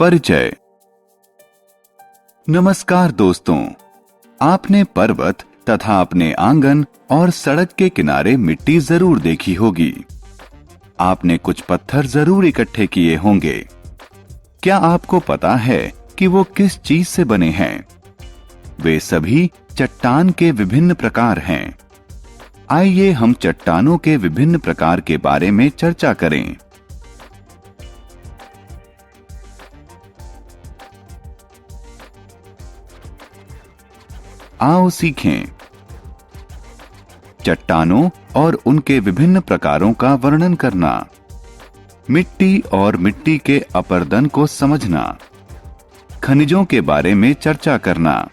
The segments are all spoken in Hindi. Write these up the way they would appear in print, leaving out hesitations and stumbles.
परिचय। नमस्कार दोस्तों, आपने पर्वत तथा अपने आंगन और सड़क के किनारे मिट्टी जरूर देखी होगी। आपने कुछ पत्थर जरूर इकट्ठे किए होंगे। क्या आपको पता है कि वो किस चीज से बने हैं? वे सभी चट्टान के विभिन्न प्रकार हैं। आइए हम चट्टानों के विभिन्न प्रकार के बारे में चर्चा करें। आओ सीखें। चट्टानों और उनके विभिन्न प्रकारों का वर्णन करना, मिट्टी और मिट्टी के अपरदन को समझना, खनिजों के बारे में चर्चा करना,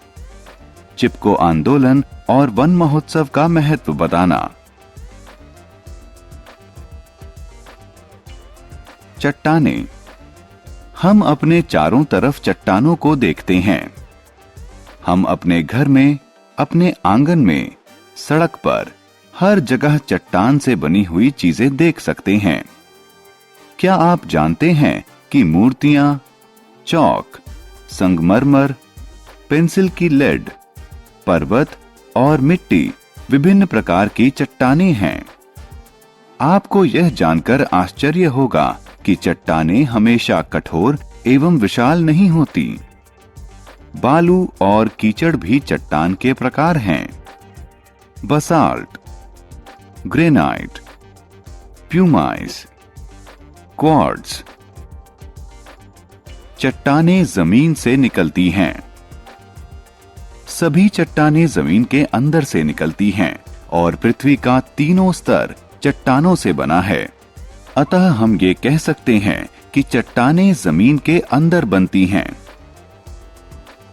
चिपको आंदोलन और वन महोत्सव का महत्व बताना। चट्टानें। हम अपने चारों तरफ चट्टानों को देखते हैं। हम अपने घर में, अपने आंगन में, सड़क पर, हर जगह चट्टान से बनी हुई चीजें देख सकते हैं। क्या आप जानते हैं कि मूर्तियां, चौक, संगमरमर, पेंसिल की लेड, पर्वत और मिट्टी विभिन्न प्रकार की चट्टानें हैं। आपको यह जानकर आश्चर्य होगा कि चट्टानें हमेशा कठोर एवं विशाल नहीं होती। बालू और कीचड़ भी चट्टान के प्रकार हैं। Basalt, granite, pumice, quartz. चट्टानें जमीन से निकलती हैं। सभी चट्टानें जमीन के अंदर से निकलती हैं और पृथ्वी का तीनों स्तर चट्टानों से बना है। अतः हम ये कह सकते हैं कि चट्टानें जमीन के अंदर बनती हैं।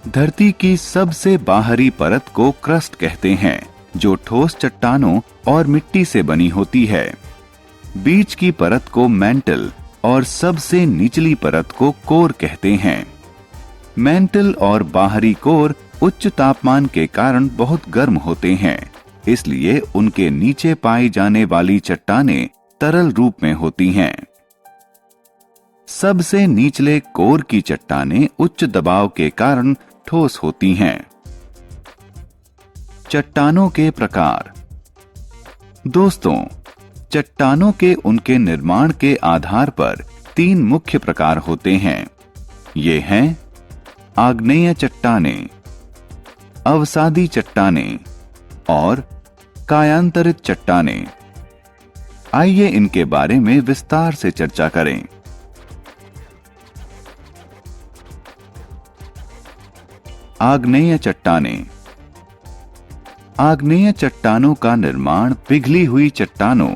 धरती की सबसे बाहरी परत को क्रस्ट कहते हैं, जो ठोस चट्टानों और मिट्टी से बनी होती है। बीच की परत को मैंटल और सबसे निचली परत को कोर कहते हैं। मैंटल और बाहरी कोर उच्च तापमान के कारण बहुत गर्म होते हैं, इसलिए उनके नीचे पाई जाने वाली चट्टानें तरल रूप में होती हैं। सबसे निचले कोर की चट्टानें उच्च दबाव के कारण ठोस होती हैं। चट्टानों के प्रकार। दोस्तों, चट्टानों के उनके निर्माण के आधार पर तीन मुख्य प्रकार होते हैं। ये हैं आग्नेय चट्टानें, अवसादी चट्टानें और कायांतरित चट्टानें। आइए इनके बारे में विस्तार से चर्चा करें। आग्नेय चट्टानें। आग्नेय चट्टानों का निर्माण पिघली हुई चट्टानों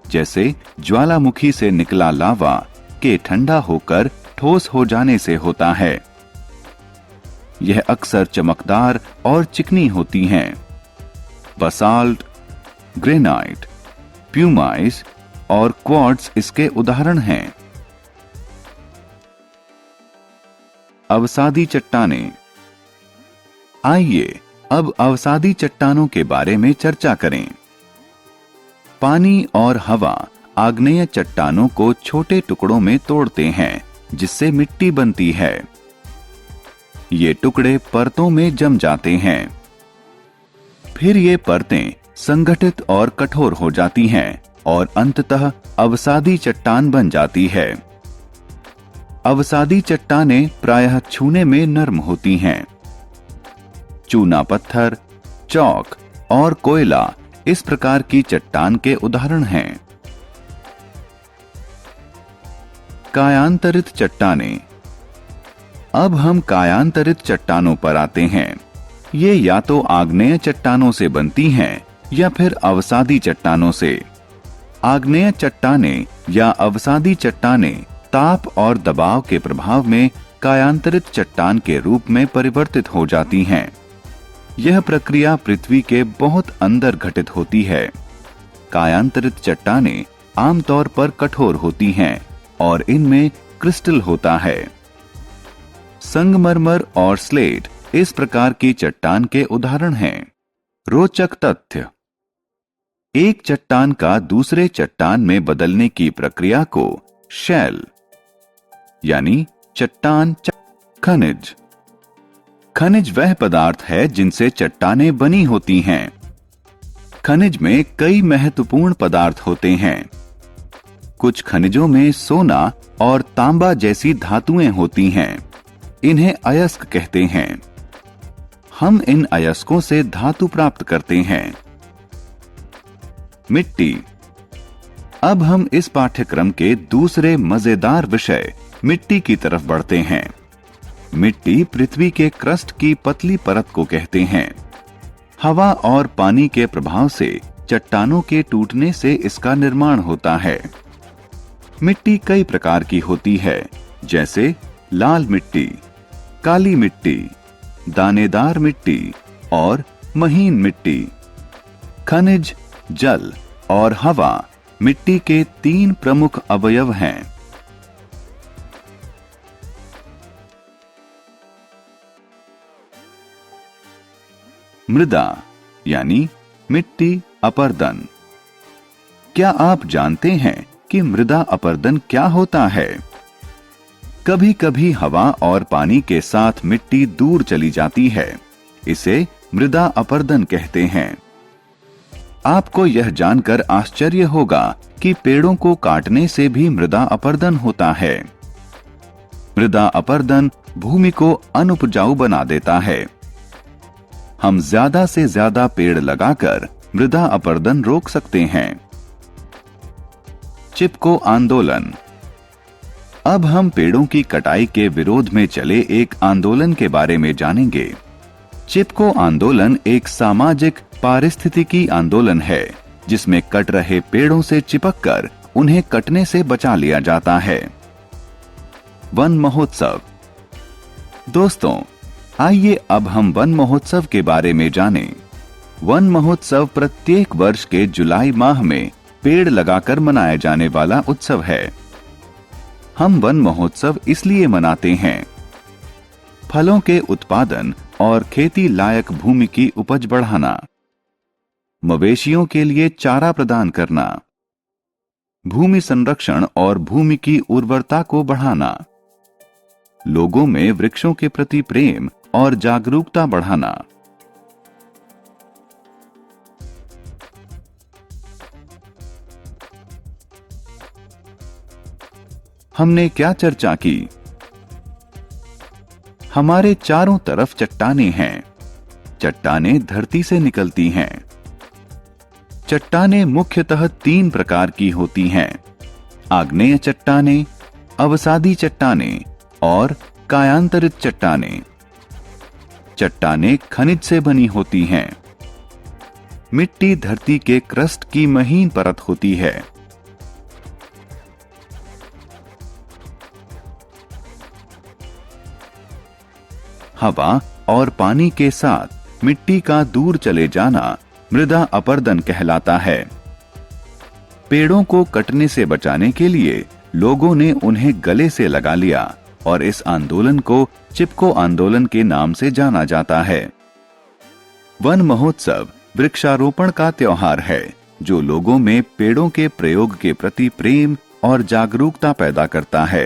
जैसे ज्वालामुखी से निकला लावा के ठंडा होकर ठोस हो जाने से होता है। यह अक्सर चमकदार और चिकनी होती हैं। बसाल्ट, ग्रेनाइट, प्यूमाइस और क्वार्ट्ज इसके उदाहरण हैं। अवसादी चट्टानें। आइए अब अवसादी चट्टानों के बारे में चर्चा करें। पानी और हवा आग्नेय चट्टानों को छोटे टुकड़ों में तोड़ते हैं, जिससे मिट्टी बनती है। ये टुकड़े परतों में जम जाते हैं। फिर ये परतें संगठित और कठोर हो जाती हैं और अंततः अवसादी चट्टान बन जाती है। अवसादी चट्टानें प्रायः छूने में नरम होती हैं। चूना पत्थर, चौक और कोयला इस प्रकार की चट्टान के उदाहरण हैं। कायांतरित चट्टानें। अब हम कायांतरित चट्टानों पर आते हैं। ये या तो आग्नेय चट्टानों से बनती हैं या फिर अवसादी चट्टानों से। आग्नेय चट्टानें या अवसादी चट्टानें ताप और दबाव के प्रभाव में कायांतरित चट्टान के रूप में परिवर्तित हो जाती हैं। यह प्रक्रिया पृथ्वी के बहुत अंदर घटित होती है। कायांतरित चट्टानें आमतौर पर कठोर होती हैं और इनमें क्रिस्टल होता है। संगमरमर और स्लेट इस प्रकार की चट्टान के उदाहरण हैं। रोचक तथ्य। एक चट्टान का दूसरे चट्टान में बदलने की प्रक्रिया को शेल यानी चट्टान, खनिज। खनिज वह पदार्थ है जिनसे चट्टानें बनी होती हैं। खनिज में कई महत्वपूर्ण पदार्थ होते हैं। कुछ खनिजों में सोना और तांबा जैसी धातुएं होती हैं। इन्हें अयस्क कहते हैं। हम इन अयस्कों से धातु प्राप्त करते हैं। मिट्टी। अब हम इस पाठ्यक्रम के दूसरे मजेदार विषय मिट्टी की तरफ बढ़ते हैं। मिट्टी पृथ्वी के क्रस्ट की पतली परत को कहते हैं। हवा और पानी के प्रभाव से चट्टानों के टूटने से इसका निर्माण होता है। मिट्टी कई प्रकार की होती है, जैसे लाल मिट्टी, काली मिट्टी, दानेदार मिट्टी और महीन मिट्टी। खनिज, जल और हवा मिट्टी के 3 प्रमुख अवयव हैं। मृदा यानी मिट्टी अपर्दन। क्या आप जानते हैं कि मृदा अपर्दन क्या होता है? कभी कभी हवा और पानी के साथ मिट्टी दूर चली जाती है। इसे मृदा अपर्दन कहते हैं। आपको यह जानकर आश्चर्य होगा कि पेड़ों को काटने से भी मृदा अपर्दन होता है। मृदा अपर्दन भूमि को अनुपजाऊ बना देता है। हम ज्यादा से ज्यादा पेड़ लगाकर मृदा अपर्दन रोक सकते हैं। चिपको आंदोलन। अब हम पेड़ों की कटाई के विरोध में चले एक आंदोलन के बारे में जानेंगे। चिपको आंदोलन एक सामाजिक पारिस्थितिकी आंदोलन है, जिसमें कट रहे पेड़ों से चिपककर उन्हें कटने से बचा लिया जाता है। वन महोत्सव। दोस्तों, आइए अब हम वन महोत्सव के बारे में जानें। वन महोत्सव प्रत्येक वर्ष के जुलाई माह में पेड़ लगाकर मनाया जाने वाला उत्सव है। हम वन महोत्सव इसलिए मनाते हैं। फलों के उत्पादन और खेती लायक भूमि की उपज बढ़ाना, मवेशियों के लिए चारा प्रदान करना, भूमि संरक्षण और भूमि की उर्वरता को बढ़ाना, लोगों में वृक्षों के प्रति प्रेम और जागरूकता बढ़ाना। हमने क्या चर्चा की? हमारे चारों तरफ चट्टानें हैं। चट्टानें धरती से निकलती हैं। चट्टानें मुख्यतः 3 प्रकार की होती हैं: आग्नेय चट्टानें, अवसादी चट्टानें और कायांतरित चट्टानें। चट्टानें खनिज से बनी होती हैं। मिट्टी धरती के क्रस्ट की महीन परत होती है। हवा और पानी के साथ मिट्टी का दूर चले जाना मृदा अपर्दन कहलाता है। पेड़ों को कटने से बचाने के लिए लोगों ने उन्हें गले से लगा लिया और इस आंदोलन को चिपको आंदोलन के नाम से जाना जाता है। वन महोत्सव वृक्षारोपण का त्योहार है, जो लोगों में पेड़ों के प्रयोग के प्रति प्रेम और जागरूकता पैदा करता है।